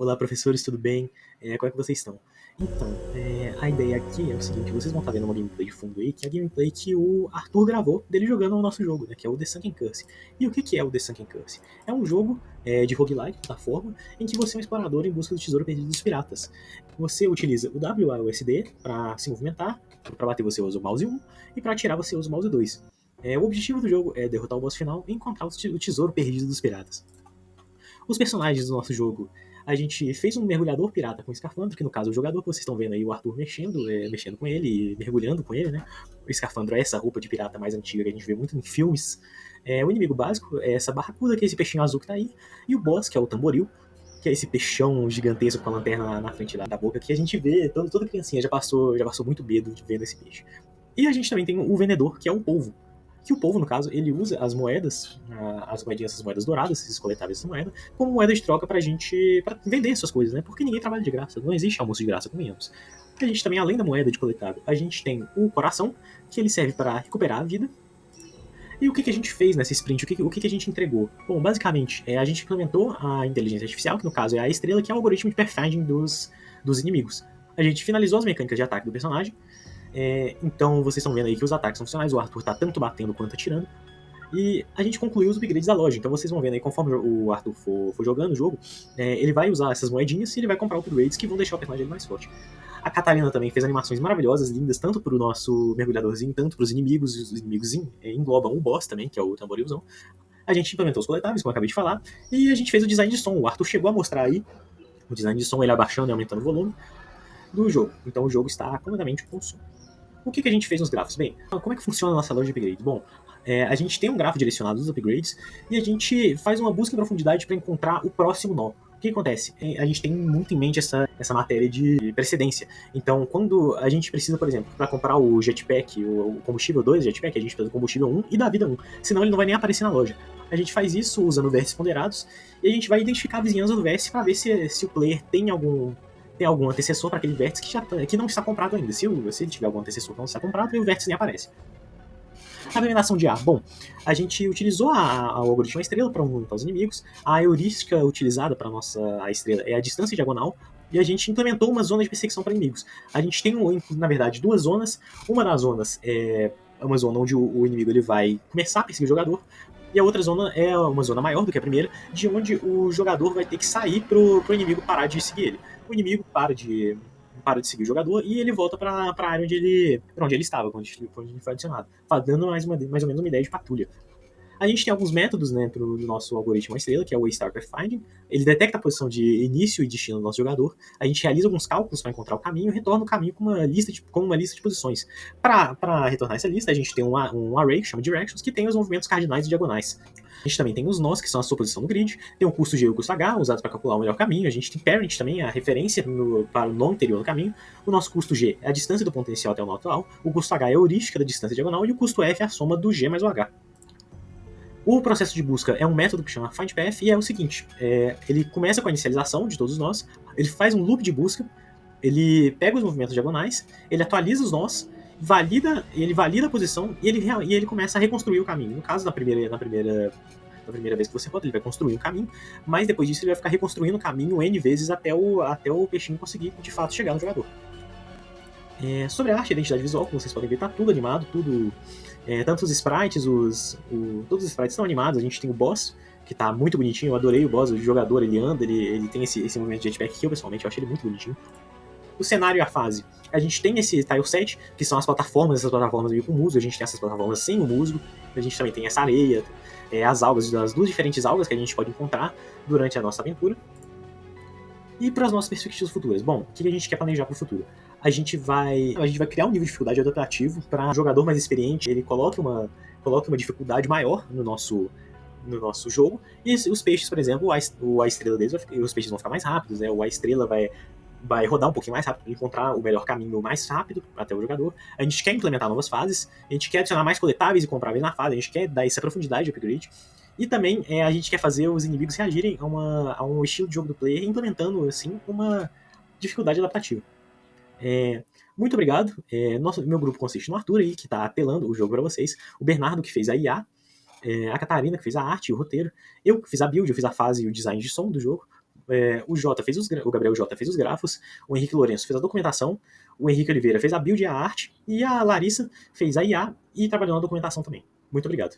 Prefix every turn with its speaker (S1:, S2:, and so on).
S1: Olá, professores, tudo bem? Como é que vocês estão? Então, a ideia aqui é o seguinte, vocês vão estar vendo uma gameplay de fundo aí, que é a gameplay que o Arthur gravou dele jogando o nosso jogo, né, que é o The Sunken Curse. E o que é o The Sunken Curse? É um jogo de roguelike, plataforma, em que você é um explorador em busca do tesouro perdido dos piratas. Você utiliza o WASD para se movimentar, para bater você usa o mouse 1, e para atirar você usa o mouse 2. O objetivo do jogo é derrotar o boss final e encontrar o tesouro perdido dos piratas. Os personagens do nosso jogo, a gente fez um mergulhador pirata com escafandro, que no caso é o jogador que vocês estão vendo aí, o Arthur mexendo com ele, mergulhando com ele, né? O escafandro é essa roupa de pirata mais antiga que a gente vê muito em filmes. O inimigo básico é essa barracuda, que é esse peixinho azul que tá aí, e o boss, que é o tamboril, que é esse peixão gigantesco com a lanterna na frente da boca, que a gente vê, toda criancinha já passou muito medo de vendo esse peixe. E a gente também tem o vendedor, que é o polvo, que o povo, no caso, ele usa as moedas, as moedinhas, essas moedas douradas, esses coletáveis dessa moeda, como moeda de troca pra vender suas coisas, né? Porque ninguém trabalha de graça, não existe almoço de graça, convenhamos. A gente também, além da moeda de coletável, a gente tem o coração, que ele serve para recuperar a vida. E o que a gente fez nessa sprint? O que a gente entregou? Bom, basicamente, a gente implementou a inteligência artificial, que no caso é a estrela, que é o algoritmo de pathfinding dos inimigos. A gente finalizou as mecânicas de ataque do personagem. Então vocês estão vendo aí que os ataques são funcionais, o Arthur tá tanto batendo quanto atirando. E a gente concluiu os upgrades da loja, então vocês vão vendo aí, conforme o Arthur for jogando o jogo, ele vai usar essas moedinhas e ele vai comprar upgrades que vão deixar o personagem mais forte. A Catarina também fez animações maravilhosas, lindas, tanto pro nosso mergulhadorzinho, tanto pros inimigos, e os inimigos englobam o boss também, que é o tamborilzão. A gente implementou os coletáveis, como eu acabei de falar, e a gente fez o design de som. O Arthur chegou a mostrar aí o design de som, ele abaixando e aumentando o volume do jogo. Então o jogo está completamente com som. O que a gente fez nos grafos? Bem, como é que funciona a nossa loja de upgrades? Bom, a gente tem um grafo direcionado dos upgrades e a gente faz uma busca em profundidade para encontrar o próximo nó. O que acontece? A gente tem muito em mente essa matéria de precedência. Então, quando a gente precisa, por exemplo, para comprar o jetpack, o combustível 2 jetpack, a gente precisa do combustível 1 e da vida 1. Senão ele não vai nem aparecer na loja. A gente faz isso usando vértices ponderados e a gente vai identificar a vizinhança do vértice para ver se o player tem algum antecessor para aquele vértice que não está comprado ainda. Se ele tiver algum antecessor que não está comprado, o vértice nem aparece. A implementação de ar. Bom, a gente utilizou o algoritmo estrela para aumentar os inimigos. A heurística utilizada para a estrela é a distância diagonal. E a gente implementou uma zona de perseguição para inimigos. A gente tem, na verdade, duas zonas. Uma das zonas é uma zona onde o inimigo ele vai começar a perseguir o jogador. E a outra zona é uma zona maior do que a primeira, de onde o jogador vai ter que sair pro inimigo parar de seguir ele. O inimigo para de seguir o jogador e ele volta para a área onde ele estava, quando ele foi adicionado, dando mais ou menos uma ideia de patrulha. A gente tem alguns métodos, né, para o nosso algoritmo estrela, que é o A-Star Pathfinding. Ele detecta a posição de início e destino do nosso jogador. A gente realiza alguns cálculos para encontrar o caminho e retorna o caminho com uma lista de posições. Para retornar essa lista, a gente tem um array, que chama Directions, que tem os movimentos cardinais e diagonais. A gente também tem os nós, que são a sua posição no grid. Tem o custo G e o custo H, usados para calcular o melhor caminho. A gente tem parent também, a referência para o nó anterior no caminho. O nosso custo G é a distância do ponto inicial até o nó atual. O custo H é a heurística da distância diagonal. E o custo F é a soma do G mais o H. O processo de busca é um método que chama FindPath e é o seguinte, ele começa com a inicialização de todos nós, ele faz um loop de busca, ele pega os movimentos diagonais, ele atualiza os nós, ele valida a posição e ele começa a reconstruir o caminho. No caso, na primeira vez que você roda, ele vai construir um caminho, mas depois disso ele vai ficar reconstruindo o caminho N vezes até o peixinho conseguir, de fato, chegar no jogador. Sobre a arte e a identidade visual, como vocês podem ver, tá tudo animado, tanto os sprites, todos os sprites estão animados. A gente tem o boss, que tá muito bonitinho, eu adorei o boss, o jogador, ele anda, ele tem esse movimento de jetpack que eu pessoalmente eu achei ele muito bonitinho. O cenário e a fase, a gente tem esse tileset, que são as plataformas, essas plataformas meio com musgo, a gente tem essas plataformas sem o musgo, a gente também tem essa areia, as algas, as duas diferentes algas que a gente pode encontrar durante a nossa aventura. E para as nossas perspectivas futuras? Bom, o que a gente quer planejar para o futuro? A gente vai criar um nível de dificuldade adaptativo para um jogador mais experiente, ele coloque uma dificuldade maior no nosso jogo, e os peixes, por exemplo, a estrela deles, os peixes vão ficar mais rápidos, né? A estrela vai rodar um pouquinho mais rápido, encontrar o melhor caminho mais rápido até o jogador. A gente quer implementar novas fases, a gente quer adicionar mais coletáveis e compráveis na fase, a gente quer dar essa profundidade de upgrade. E também a gente quer fazer os inimigos reagirem a um estilo de jogo do player, implementando assim uma dificuldade adaptativa. Muito obrigado. Meu grupo consiste no Arthur aí, que está apelando o jogo para vocês, o Bernardo, que fez a IA, a Catarina, que fez a arte e o roteiro, eu que fiz a build, eu fiz a fase e o design de som do jogo, O Jota fez o Gabriel Jota fez os grafos, o Henrique Lourenço fez a documentação, o Henrique Oliveira fez a build e a arte, e a Larissa fez a IA e trabalhou na documentação também. Muito obrigado.